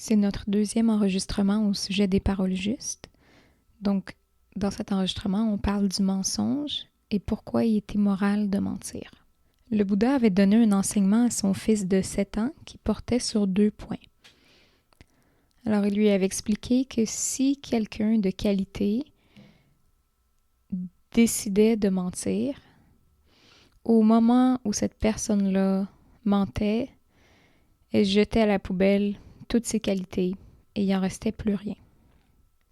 C'est notre deuxième enregistrement au sujet des paroles justes. Donc, dans cet enregistrement, on parle du mensonge et pourquoi il est immoral de mentir. Le Bouddha avait donné un enseignement à son fils de 7 ans qui portait sur 2 points. Alors, il lui avait expliqué que si quelqu'un de qualité décidait de mentir, au moment où cette personne-là mentait, elle jetait à la poubelle toutes ses qualités et il n'en restait plus rien.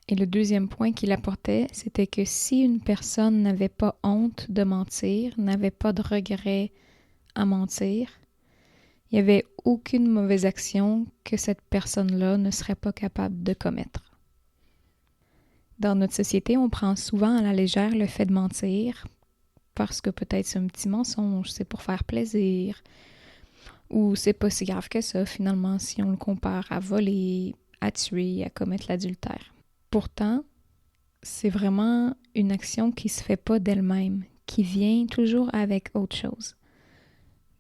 Et le deuxième point qu'il apportait, c'était que si une personne n'avait pas honte de mentir, n'avait pas de regret à mentir, il n'y avait aucune mauvaise action que cette personne-là ne serait pas capable de commettre. Dans notre société, on prend souvent à la légère le fait de mentir parce que peut-être c'est un petit mensonge, c'est pour faire plaisir, ou c'est pas si grave que ça finalement si on le compare à voler, à tuer, à commettre l'adultère. Pourtant, c'est vraiment une action qui se fait pas d'elle-même, qui vient toujours avec autre chose.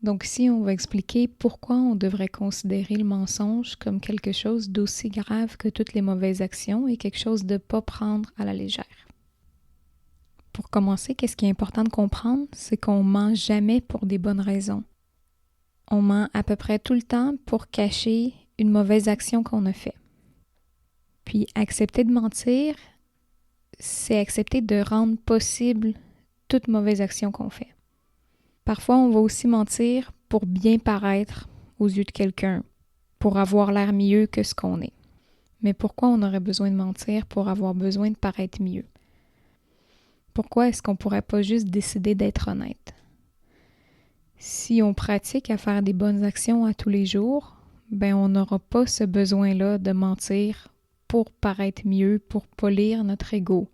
Donc ici, on va expliquer pourquoi on devrait considérer le mensonge comme quelque chose d'aussi grave que toutes les mauvaises actions et quelque chose de pas prendre à la légère. Pour commencer, qu'est-ce qui est important de comprendre, c'est qu'on ment jamais pour des bonnes raisons. On ment à peu près tout le temps pour cacher une mauvaise action qu'on a faite. Puis accepter de mentir, c'est accepter de rendre possible toute mauvaise action qu'on fait. Parfois, on va aussi mentir pour bien paraître aux yeux de quelqu'un, pour avoir l'air mieux que ce qu'on est. Mais pourquoi on aurait besoin de mentir pour avoir besoin de paraître mieux? Pourquoi est-ce qu'on pourrait pas juste décider d'être honnête? Si on pratique à faire des bonnes actions à tous les jours, ben on n'aura pas ce besoin-là de mentir pour paraître mieux, pour polir notre ego.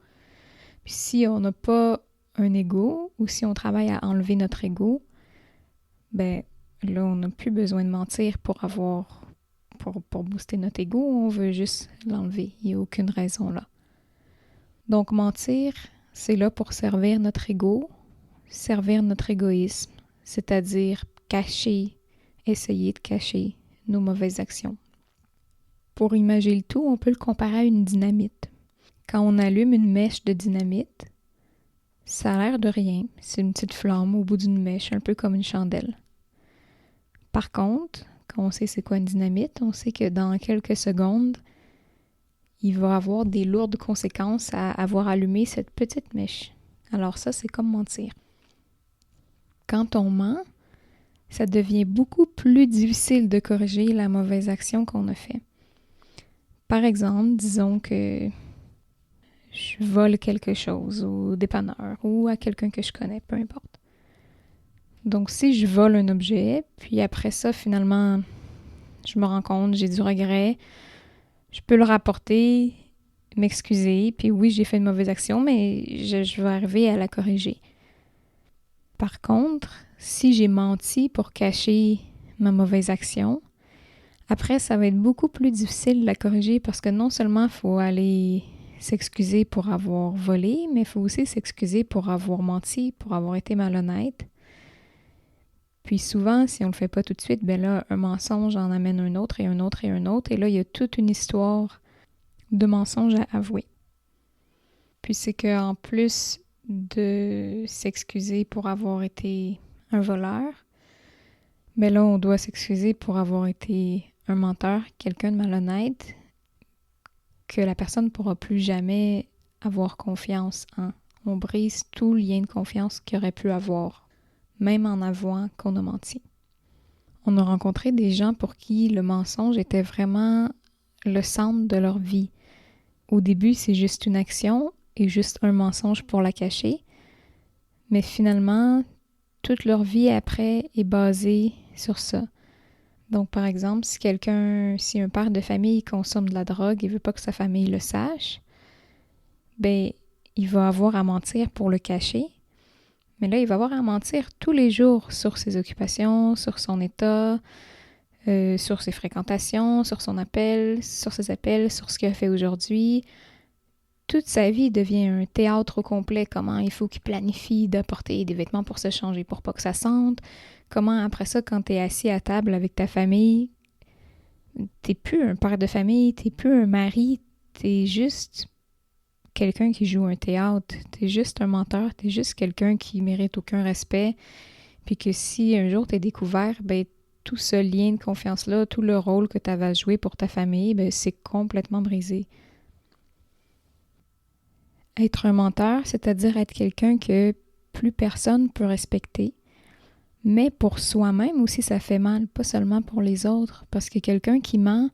Puis si on n'a pas un ego ou si on travaille à enlever notre ego, ben là, on n'a plus besoin de mentir pour booster notre ego, on veut juste l'enlever. Il n'y a aucune raison là. Donc mentir, c'est là pour servir notre ego, servir notre égoïsme, c'est-à-dire essayer de cacher nos mauvaises actions. Pour imaginer le tout, on peut le comparer à une dynamite. Quand on allume une mèche de dynamite, ça a l'air de rien, c'est une petite flamme au bout d'une mèche, un peu comme une chandelle. Par contre, quand on sait c'est quoi une dynamite, on sait que dans quelques secondes, il va avoir des lourdes conséquences à avoir allumé cette petite mèche. Alors ça, c'est comme mentir. Quand on ment, ça devient beaucoup plus difficile de corriger la mauvaise action qu'on a faite. Par exemple, disons que je vole quelque chose au dépanneur ou à quelqu'un que je connais, peu importe. Donc si je vole un objet, puis après ça, finalement, je me rends compte, j'ai du regret, je peux le rapporter, m'excuser, puis oui, j'ai fait une mauvaise action, mais je vais arriver à la corriger. Par contre, si j'ai menti pour cacher ma mauvaise action, après, ça va être beaucoup plus difficile de la corriger parce que non seulement il faut aller s'excuser pour avoir volé, mais il faut aussi s'excuser pour avoir menti, pour avoir été malhonnête. Puis souvent, si on ne le fait pas tout de suite, ben là, un mensonge en amène un autre et un autre et un autre. Et là, il y a toute une histoire de mensonges à avouer. Puis c'est qu'en plus de s'excuser pour avoir été un voleur, ben là, on doit s'excuser pour avoir été un menteur, quelqu'un de malhonnête, que la personne ne pourra plus jamais avoir confiance en. On brise tout lien de confiance qu'il aurait pu avoir, même en avouant qu'on a menti. On a rencontré des gens pour qui le mensonge était vraiment le centre de leur vie. Au début, c'est juste une action et juste un mensonge pour la cacher, mais finalement, toute leur vie après est basée sur ça. Donc, par exemple, si un père de famille consomme de la drogue et veut pas que sa famille le sache, ben, il va avoir à mentir pour le cacher. Mais là, il va avoir à mentir tous les jours sur ses occupations, sur son état, sur ses fréquentations, sur ses appels, sur ce qu'il a fait aujourd'hui. Toute sa vie devient un théâtre au complet. Comment il faut qu'il planifie d'apporter des vêtements pour se changer, pour pas que ça sente. Comment après ça, quand tu es assis à table avec ta famille, T'es plus un père de famille, t'es plus un mari, t'es juste quelqu'un qui joue un théâtre, t'es juste un menteur, t'es juste quelqu'un qui mérite aucun respect, puis que si un jour t'es découvert, ben tout ce lien de confiance-là, tout le rôle que t'avais à jouer pour ta famille, ben c'est complètement brisé. Être un menteur, c'est-à-dire être quelqu'un que plus personne peut respecter, mais pour soi-même aussi ça fait mal, pas seulement pour les autres, parce que quelqu'un qui ment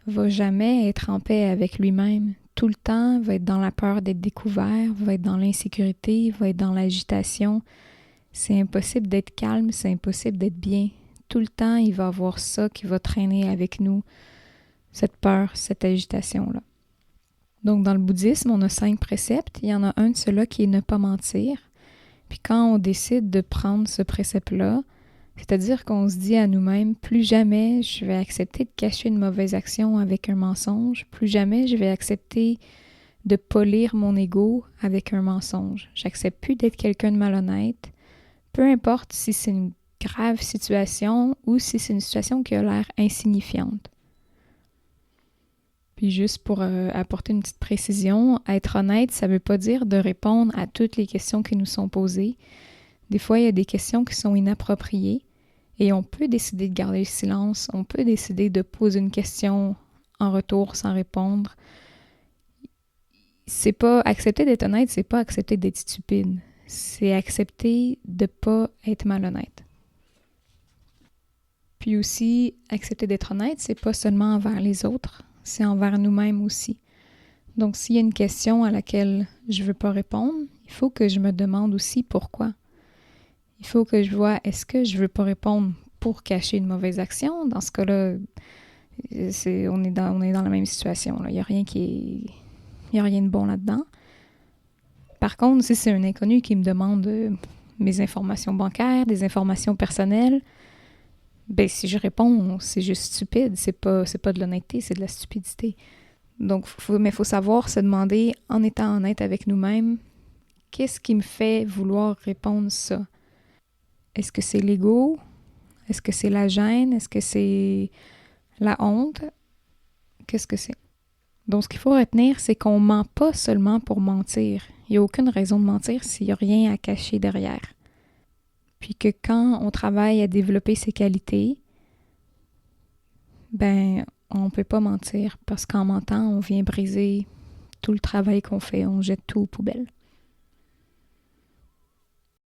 va jamais être en paix avec lui-même. Tout le temps, va être dans la peur d'être découvert, va être dans l'insécurité, va être dans l'agitation. C'est impossible d'être calme, c'est impossible d'être bien. Tout le temps, il va avoir ça qui va traîner avec nous, cette peur, cette agitation-là. Donc, dans le bouddhisme, on a 5 préceptes. Il y en a un de ceux-là qui est ne pas mentir. Puis quand on décide de prendre ce précepte-là, c'est-à-dire qu'on se dit à nous-mêmes, plus jamais je vais accepter de cacher une mauvaise action avec un mensonge, plus jamais je vais accepter de polir mon ego avec un mensonge. J'accepte plus d'être quelqu'un de malhonnête, peu importe si c'est une grave situation ou si c'est une situation qui a l'air insignifiante. Puis juste pour apporter une petite précision, être honnête, ça ne veut pas dire de répondre à toutes les questions qui nous sont posées. Des fois, il y a des questions qui sont inappropriées et on peut décider de garder le silence, on peut décider de poser une question en retour sans répondre. C'est pas accepter d'être honnête, c'est pas accepter d'être stupide. C'est accepter de pas être malhonnête. Puis aussi, accepter d'être honnête, c'est pas seulement envers les autres, c'est envers nous-mêmes aussi. Donc, s'il y a une question à laquelle je veux pas répondre, il faut que je me demande aussi pourquoi. Il faut que je vois, est-ce que je veux pas répondre pour cacher une mauvaise action? Dans ce cas-là, on est dans la même situation. Il n'y a rien il y a rien de bon là-dedans. Par contre, si c'est un inconnu qui me demande mes informations bancaires, des informations personnelles, ben si je réponds, c'est juste stupide. C'est pas de l'honnêteté, c'est de la stupidité. Donc, mais il faut savoir se demander, en étant honnête avec nous-mêmes, qu'est-ce qui me fait vouloir répondre ça? Est-ce que c'est l'ego? Est-ce que c'est la gêne? Est-ce que c'est la honte? Qu'est-ce que c'est? Donc, ce qu'il faut retenir, c'est qu'on ment pas seulement pour mentir. Il n'y a aucune raison de mentir s'il n'y a rien à cacher derrière. Puis que quand on travaille à développer ses qualités, ben, on ne peut pas mentir parce qu'en mentant, on vient briser tout le travail qu'on fait, on jette tout aux poubelles.